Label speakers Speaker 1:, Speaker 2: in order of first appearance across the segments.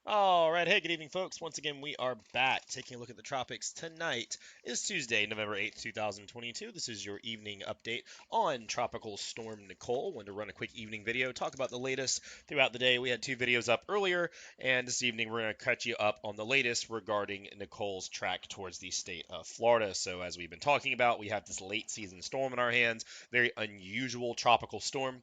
Speaker 1: All right, hey, good evening, folks. Once again, we are back taking a look at the tropics. Tonight is Tuesday, November 8th, 2022. This is your evening update on Tropical Storm Nicole. Wanted to run a quick evening video, talk about the latest throughout the day. We had two videos up earlier, and this evening we're going to catch you up on the latest regarding Nicole's track towards the state of Florida. So, as we've been talking about, we have this late season storm in our hands, very unusual tropical storm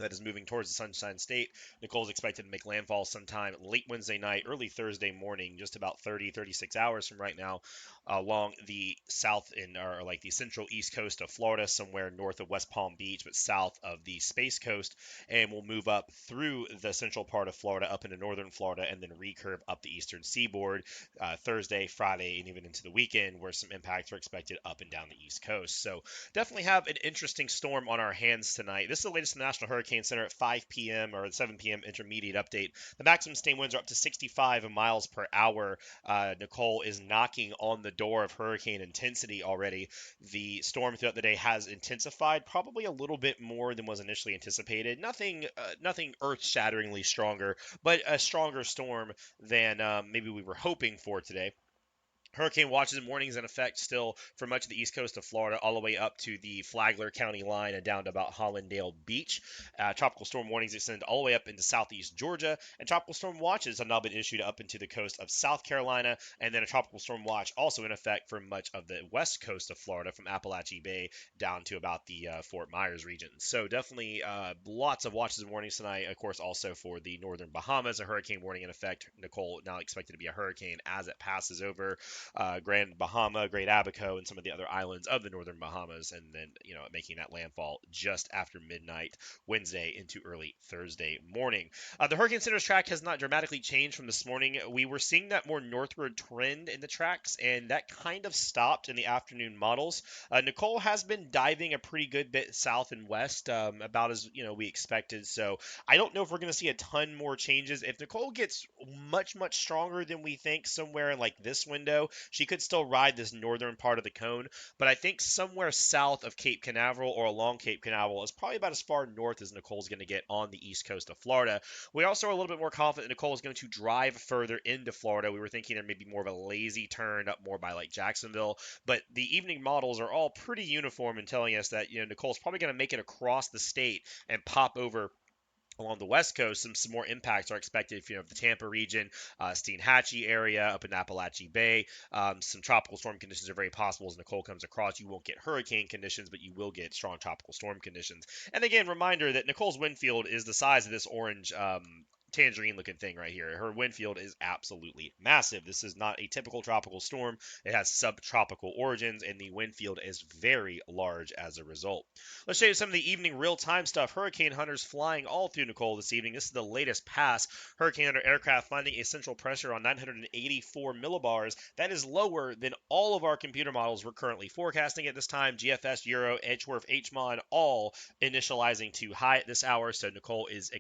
Speaker 1: that is moving towards the Sunshine State. Nicole's expected to make landfall sometime late Wednesday night, early Thursday morning, just about 36 hours from right now, along the south or like the central east coast of Florida, somewhere north of West Palm Beach, but south of the Space Coast, and will move up through the central part of Florida, up into northern Florida, and then recurve up the eastern seaboard Thursday, Friday, and even into the weekend, where some impacts are expected up and down the east coast. So definitely have an interesting storm on our hands tonight. This is the latest from the National Hurricane Center at 5 p.m. or 7 p.m. intermediate update. The maximum sustained winds are up to 65 miles per hour. Nicole is knocking on the door of hurricane intensity already. The storm throughout the day has intensified, probably a little bit more than was initially anticipated. Nothing earth-shatteringly stronger, but a stronger storm than maybe we were hoping for today. Hurricane watches and warnings in effect still for much of the east coast of Florida, all the way up to the Flagler County line and down to about Hollandale Beach. Tropical storm warnings extend all the way up into southeast Georgia, and tropical storm watches have now been issued up into the coast of South Carolina, and then a tropical storm watch also in effect for much of the west coast of Florida, from Appalachia Bay down to about the Fort Myers region. So definitely lots of watches and warnings tonight. Of course, also for the northern Bahamas, a hurricane warning in effect. Nicole now expected to be a hurricane as it passes over Grand Bahama, Great Abaco, and some of the other islands of the northern Bahamas, and then making that landfall just after midnight Wednesday into early Thursday morning. The Hurricane Center's track has not dramatically changed from this morning. We were seeing that more northward trend in the tracks, and that kind of stopped in the afternoon models. Nicole has been diving a pretty good bit south and west, about as we expected. So I don't know if we're going to see a ton more changes. If Nicole gets much stronger than we think, somewhere in like this window, she could still ride this northern part of the cone, but I think somewhere south of Cape Canaveral or along Cape Canaveral is probably about as far north as Nicole's going to get on the east coast of Florida. We also are a little bit more confident that Nicole is going to drive further into Florida. We were thinking there may be more of a lazy turn up more by like Jacksonville, but the evening models are all pretty uniform in telling us that Nicole's probably going to make it across the state and pop over along the west coast. Some more impacts are expected if the Tampa region, Steinhatchee area, up in Appalachia Bay. Some tropical storm conditions are very possible as Nicole comes across. You won't get hurricane conditions, but you will get strong tropical storm conditions. And again, reminder that Nicole's wind field is the size of this orange tangerine looking thing right here. Her wind field is absolutely massive. This is not a typical tropical storm. It has subtropical origins, and the wind field is very large as a result. Let's show you some of the evening real-time stuff. Hurricane hunters flying all through Nicole this evening. This is the latest pass. Hurricane hunter aircraft finding a central pressure on 984 millibars. That is lower than all of our computer models we're currently forecasting at this time. GFS, Euro, Edgeworth, HMON, all initializing to high at this hour. So Nicole is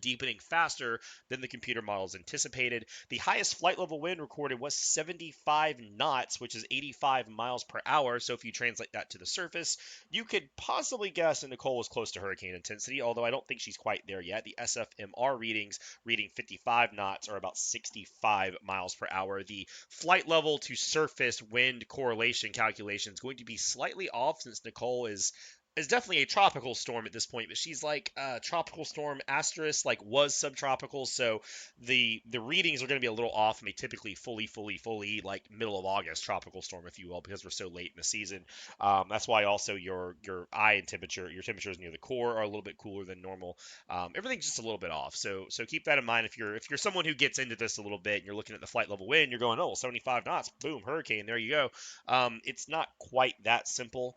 Speaker 1: deepening faster than the computer models anticipated. The highest flight level wind recorded was 75 knots, which is 85 miles per hour. So if you translate that to the surface, you could possibly guess that Nicole was close to hurricane intensity, although I don't think she's quite there yet. The SFMR readings reading 55 knots, or about 65 miles per hour. The flight level to surface wind correlation calculation is going to be slightly off, since Nicole is definitely a tropical storm at this point, but she's like tropical storm asterisk, like was subtropical, so the readings are going to be a little off from a typically fully like middle of August tropical storm, if you will, because we're so late in the season. That's why also your eye and temperature, your temperatures near the core are a little bit cooler than normal. Everything's just a little bit off, so keep that in mind if you're someone who gets into this a little bit and you're looking at the flight level wind, you're going, oh, 75 knots, boom, hurricane, there you go. It's not quite that simple,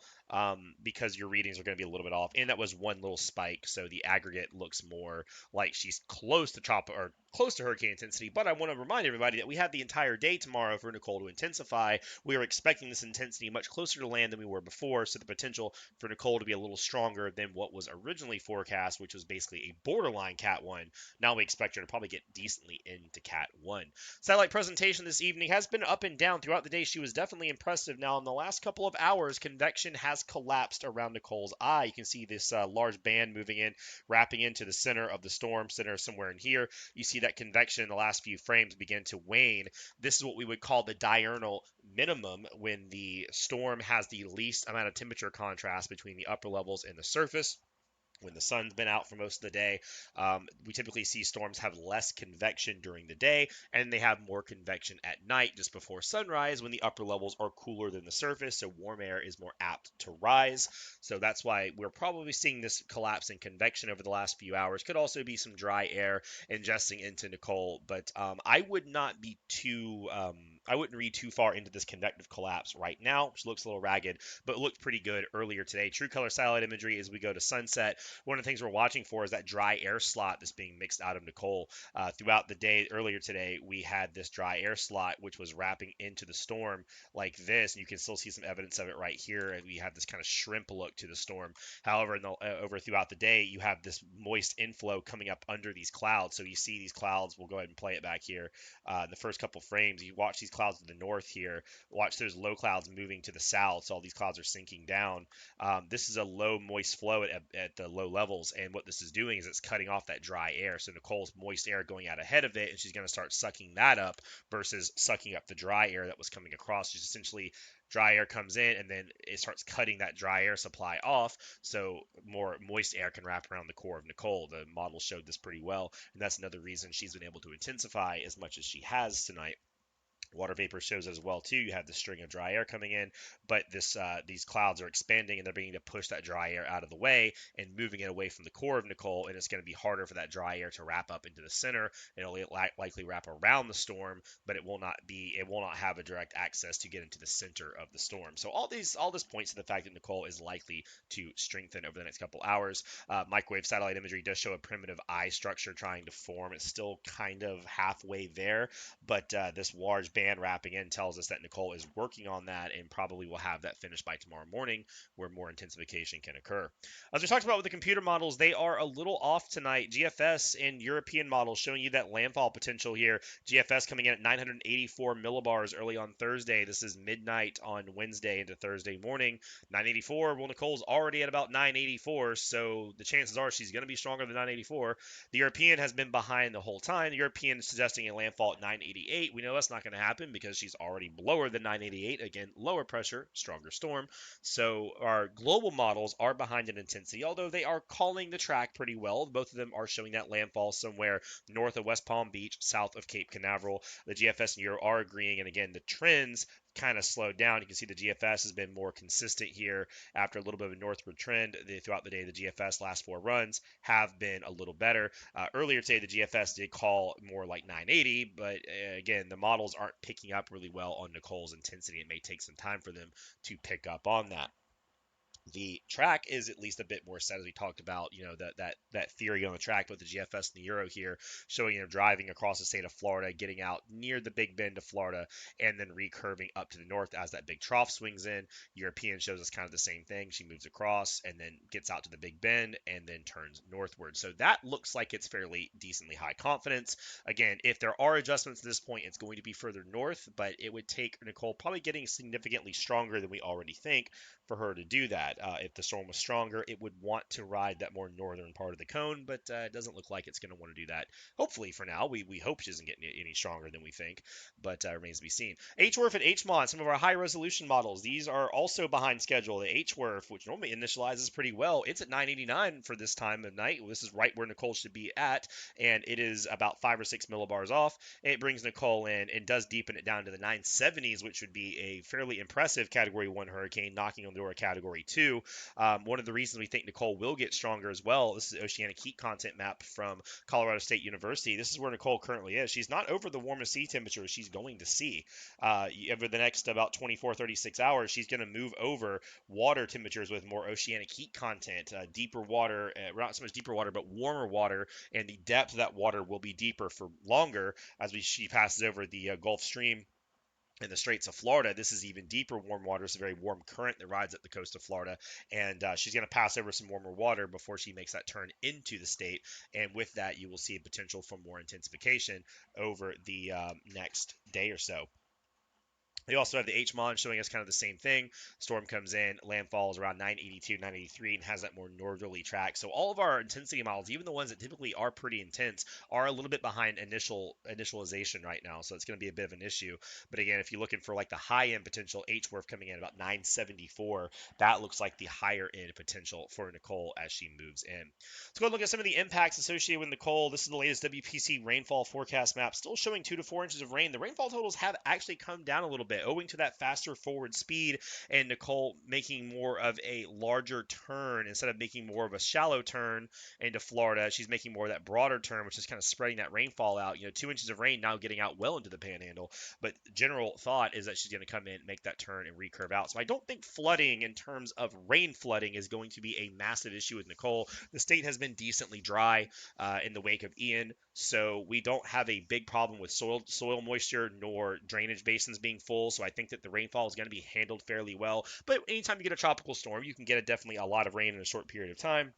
Speaker 1: because your readings are going to be a little bit off. And that was one little spike, so the aggregate looks more like she's close to or close to hurricane intensity. But I want to remind everybody that we have the entire day tomorrow for Nicole to intensify. We are expecting this intensity much closer to land than we were before, so the potential for Nicole to be a little stronger than what was originally forecast, which was basically a borderline Cat 1. Now we expect her to probably get decently into Cat 1. Satellite presentation this evening has been up and down throughout the day. She was definitely impressive. Now, in the last couple of hours, convection has collapsed around Nicole's eye. You can see this large band moving in, wrapping into the center of the storm center somewhere in here. You see that convection in the last few frames begin to wane. This is what we would call the diurnal minimum, when the storm has the least amount of temperature contrast between the upper levels and the surface. When the sun's been out for most of the day, we typically see storms have less convection during the day, and they have more convection at night just before sunrise, when the upper levels are cooler than the surface, so warm air is more apt to rise. So that's why we're probably seeing this collapse in convection over the last few hours. Could also be some dry air ingesting into Nicole, but I would not be too I wouldn't read too far into this convective collapse right now, which looks a little ragged, but looked pretty good earlier today. True color satellite imagery as we go to sunset. One of the things we're watching for is that dry air slot that's being mixed out of Nicole. Throughout the day earlier today, we had this dry air slot which was wrapping into the storm like this, and you can still see some evidence of it right here. And we have this kind of shrimp look to the storm. However, over throughout the day, you have this moist inflow coming up under these clouds. So you see these clouds. We'll go ahead and play it back here. In the first couple frames, you watch these clouds to the north here. Watch those low clouds moving to the south. So all these clouds are sinking down. This is a low moist flow at the low levels, and what this is doing is it's cutting off that dry air. So Nicole's moist air going out ahead of it, and she's going to start sucking that up versus sucking up the dry air that was coming across. She's essentially, dry air comes in, and then it starts cutting that dry air supply off, so more moist air can wrap around the core of Nicole. The model showed this pretty well, and that's another reason she's been able to intensify as much as she has tonight. Water vapor shows as well too. You have the string of dry air coming in, but these clouds are expanding, and they're beginning to push that dry air out of the way and moving it away from the core of Nicole. And it's going to be harder for that dry air to wrap up into the center. It'll likely wrap around the storm, but it will not have a direct access to get into the center of the storm. So all this points to the fact that Nicole is likely to strengthen over the next couple hours. Microwave satellite imagery does show a primitive eye structure trying to form. It's still kind of halfway there, but this large band wrapping in tells us that Nicole is working on that and probably will have that finished by tomorrow morning, where more intensification can occur. As we talked about with the computer models, they are a little off tonight. GFS and European models showing you that landfall potential here. GFS coming in at 984 millibars early on Thursday. This is midnight on Wednesday into Thursday morning. 984, well, Nicole's already at about 984, so the chances are she's going to be stronger than 984. The European has been behind the whole time. The European is suggesting a landfall at 988. We know that's not going to happen because she's already lower than 988. Again, lower pressure, stronger storm. So our global models are behind in intensity, although they are calling the track pretty well. Both of them are showing that landfall somewhere north of West Palm Beach, south of Cape Canaveral. The GFS and Euro are agreeing, and again, the trends kind of slowed down. You can see the GFS has been more consistent here after a little bit of a northward trend. Throughout the day, the GFS last 4 runs have been a little better. Earlier today, the GFS did call more like 980, but again, the models aren't picking up really well on Nicole's intensity. It may take some time for them to pick up on that. The track is at least a bit more set, as we talked about, that theory on the track with the GFS and the Euro here, showing, driving across the state of Florida, getting out near the Big Bend of Florida, and then recurving up to the north as that big trough swings in. European shows us kind of the same thing. She moves across and then gets out to the Big Bend and then turns northward. So that looks like it's fairly decently high confidence. Again, if there are adjustments at this point, it's going to be further north, but it would take Nicole probably getting significantly stronger than we already think for her to do that. If the storm was stronger, it would want to ride that more northern part of the cone, but it doesn't look like it's going to want to do that. Hopefully, for now, we hope she doesn't get any stronger than we think, but remains to be seen. HWRF and HMOD, some of our high resolution models, these are also behind schedule. The HWRF, which normally initializes pretty well, it's at 989 for this time of night. This is right where Nicole should be at, and it is about 5 or 6 millibars off. It brings Nicole in and does deepen it down to the 970s, which would be a fairly impressive Category 1 hurricane, knocking on the door of Category 2. One of the reasons we think Nicole will get stronger as well, this is the oceanic heat content map from Colorado State University. This is where Nicole currently is. She's not over the warmest sea temperature she's going to see. Over the next about 24, 36 hours, she's going to move over water temperatures with more oceanic heat content, deeper water, not so much deeper water, but warmer water, and the depth of that water will be deeper for longer as she passes over the Gulf Stream in the Straits of Florida. This is even deeper warm water. It's a very warm current that rides up the coast of Florida, and she's going to pass over some warmer water before she makes that turn into the state, and with that, you will see a potential for more intensification over the next day or so. We also have the HMON showing us kind of the same thing. Storm comes in, landfalls around 982, 983, and has that more northerly track. So all of our intensity models, even the ones that typically are pretty intense, are a little bit behind initialization right now. So it's going to be a bit of an issue. But again, if you're looking for like the high end potential, H-Worth coming in about 974, that looks like the higher end potential for Nicole as she moves in. Let's go and look at some of the impacts associated with Nicole. This is the latest WPC rainfall forecast map, still showing 2 to 4 inches of rain. The rainfall totals have actually come down a little bit, owing to that faster forward speed and Nicole making more of a larger turn instead of making more of a shallow turn into Florida. She's making more of that broader turn, which is kind of spreading that rainfall out. 2 inches of rain now getting out well into the panhandle. But general thought is that she's going to come in, make that turn, and recurve out. So I don't think flooding in terms of rain flooding is going to be a massive issue with Nicole. The state has been decently dry in the wake of Ian, so we don't have a big problem with soil moisture nor drainage basins being full. So I think that the rainfall is going to be handled fairly well. But anytime you get a tropical storm, you can get definitely a lot of rain in a short period of time.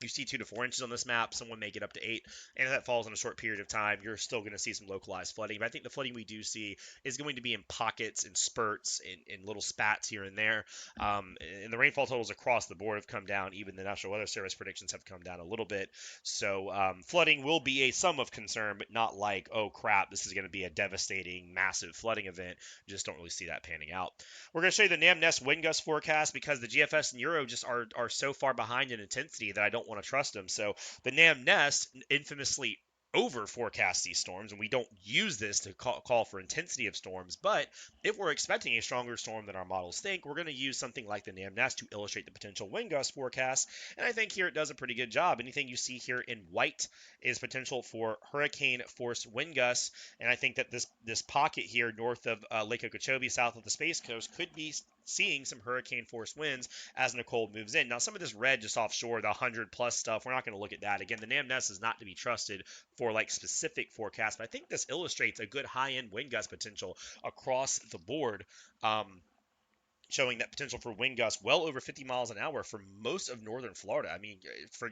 Speaker 1: You see 2 to 4 inches on this map. Someone may get up to 8, and if that falls in a short period of time, you're still going to see some localized flooding. But I think the flooding we do see is going to be in pockets and spurts and little spats here and there. And the rainfall totals across the board have come down. Even the National Weather Service predictions have come down a little bit. So flooding will be a sum of concern, but not like, oh crap, this is going to be a devastating, massive flooding event. Just don't really see that panning out. We're going to show you the NAM-NEST wind gust forecast because the GFS and Euro just are so far behind in intensity that I don't want to trust them. So the NAM-NEST infamously over forecast these storms, and we don't use this to call for intensity of storms. But if we're expecting a stronger storm than our models think, we're going to use something like the NAM-NEST to illustrate the potential wind gust forecast. And I think here it does a pretty good job. Anything you see here in white is potential for hurricane force wind gusts. And I think that this pocket here north of Lake Okeechobee, south of the Space Coast, could be seeing some hurricane force winds as Nicole moves in. Now, some of this red just offshore, the 100+ stuff, we're not going to look at that. Again, the NAM-NEST is not to be trusted for like specific forecasts, but I think this illustrates a good high-end wind gust potential across the board. Showing that potential for wind gusts well over 50 miles an hour for most of northern Florida. I mean, for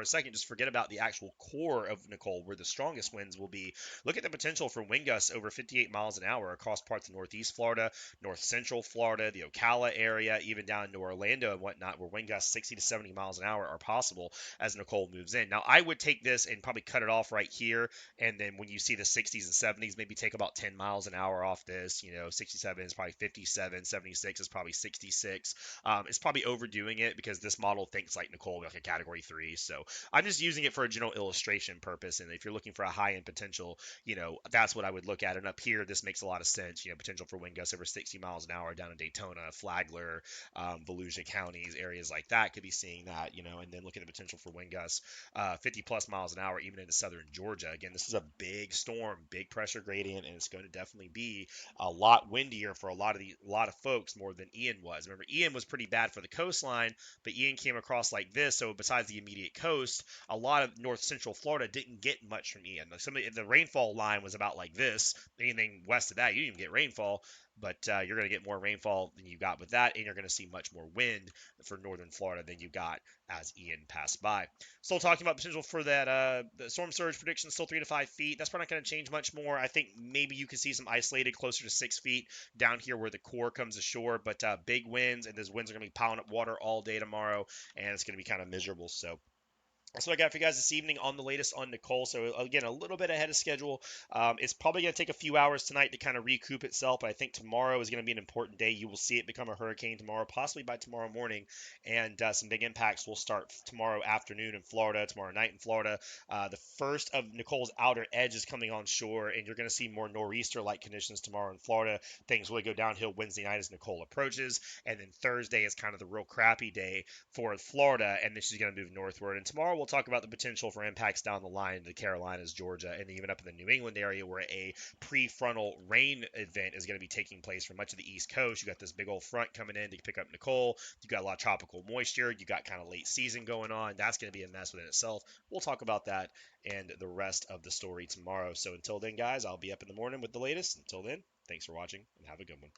Speaker 1: a second, just forget about the actual core of Nicole, where the strongest winds will be. Look at the potential for wind gusts over 58 miles an hour across parts of northeast Florida, north central Florida, the Ocala area, even down into Orlando and whatnot, where wind gusts 60 to 70 miles an hour are possible as Nicole moves in. Now, I would take this and probably cut it off right here, and then when you see the 60s and 70s, maybe take about 10 miles an hour off this. 67 is probably 57, 76 is probably 66. It's probably overdoing it because this model thinks like Nicole, like a category 3. So I'm just using it for a general illustration purpose. And if you're looking for a high end potential, that's what I would look at. And up here, this makes a lot of sense. Potential for wind gusts over 60 miles an hour down in Daytona, Flagler, Volusia counties, areas like that could be seeing that. And then looking at the potential for wind gusts 50+ miles an hour even into southern Georgia. Again, this is a big storm, big pressure gradient, and it's going to definitely be a lot windier for a lot of folks more than Ian was. Remember, Ian was pretty bad for the coastline, but Ian came across like this. So besides the immediate coast, a lot of north central Florida didn't get much from Ian. Like the rainfall line was about like this. Anything west of that, you didn't even get rainfall. But you're going to get more rainfall than you got with that, and you're going to see much more wind for northern Florida than you got as Ian passed by. Still talking about potential for that the storm surge prediction, still 3 to 5 feet. That's probably not going to change much more. I think maybe you could see some isolated closer to 6 feet down here where the core comes ashore, but big winds, and those winds are going to be piling up water all day tomorrow, and it's going to be kind of miserable. So that's what I got for you guys this evening on the latest on Nicole. So again, a little bit ahead of schedule. It's probably going to take a few hours tonight to kind of recoup itself, but I think tomorrow is going to be an important day. You will see it become a hurricane tomorrow, possibly by tomorrow morning, and some big impacts will start tomorrow afternoon in Florida, tomorrow night in Florida. The first of Nicole's outer edge is coming on shore, and you're going to see more nor'easter-like conditions tomorrow in Florida. Things really go downhill Wednesday night as Nicole approaches, and then Thursday is kind of the real crappy day for Florida, and then she's going to move northward. And tomorrow we'll talk about the potential for impacts down the line to Carolinas, Georgia, and even up in the New England area where a prefrontal rain event is going to be taking place for much of the East Coast. You got this big old front coming in to pick up Nicole. You got a lot of tropical moisture. You got kind of late season going on. That's going to be a mess within itself. We'll talk about that and the rest of the story tomorrow. So until then, guys, I'll be up in the morning with the latest. Until then, thanks for watching and have a good one.